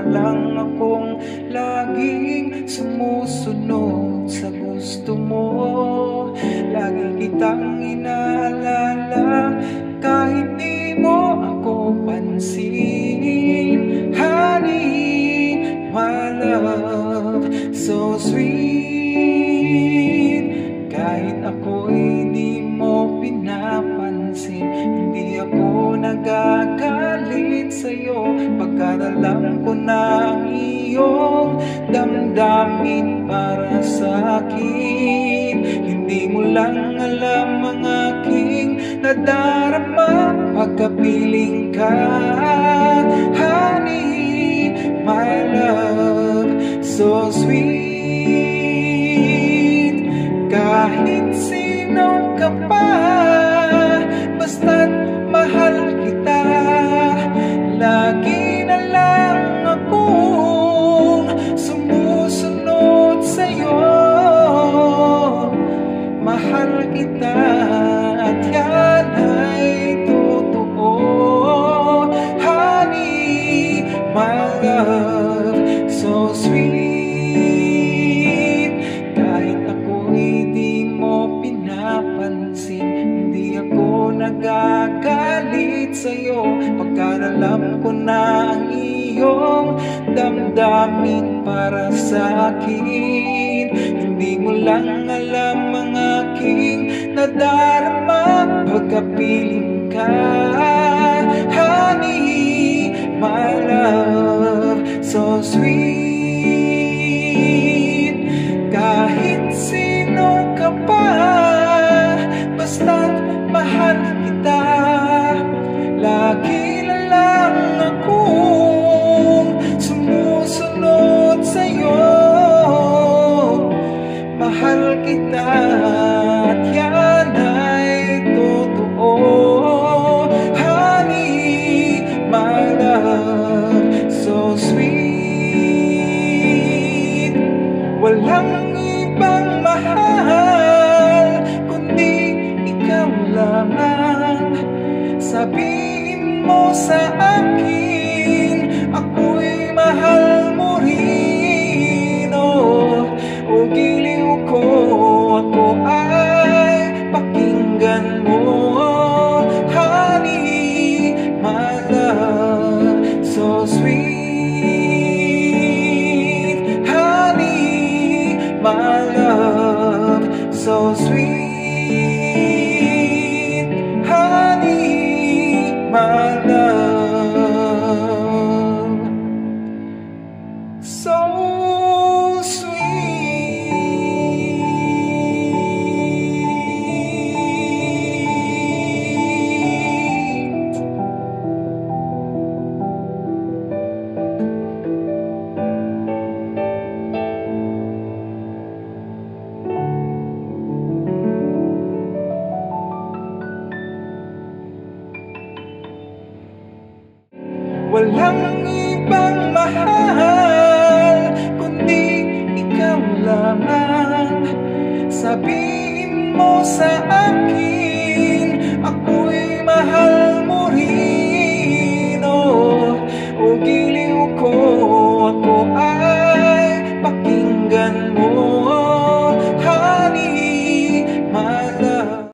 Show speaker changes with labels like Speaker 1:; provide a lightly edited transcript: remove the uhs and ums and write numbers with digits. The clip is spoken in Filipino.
Speaker 1: lang akong laging sumusunod sa gusto mo. Lagi kitang inaalala kahit di mo ako pansin. Honey, my love, so sweet. Kahit ako'y di mo pinapansin, hindi ako nagagalit sa'yo, pagkat alam ko na ang iyong damdamin para sa'kin. Hindi mo lang alam ang aking nadarama pagkapiling ka. Honey, my love, so sweet. Kahit sino ka pa, basta't mahal kita. Lagi na lang akong sumusunod sa'yo. Mahal kita at yan ay totoo. Honey, my love, so sweet. Hindi ako nagagalit sa'yo, pagkat alam ko na ang iyong damdamin para sa'kin. Hindi mo lang alam ang aking nadarama pagkapiling ka. Honey, my love, so sweet. Kahit sino ka pa, basta't mahal kita. Lagi na lang akong sumusunod sa'yo. Mahal kita at yan ay totoo. Honey, my love, so sweet. Walang ibang mahal kundi ikaw lamang. Sabihin mo sa akin, ako'y mahal mo rin. O giliw ko, ako ay pakinggan mo. Honey, my love, so sweet. Honey, my love, so sweet. My love, so sweet. Walang ibang mahal kundi ikaw lamang. Sabihin mo sa akin, ako'y mahal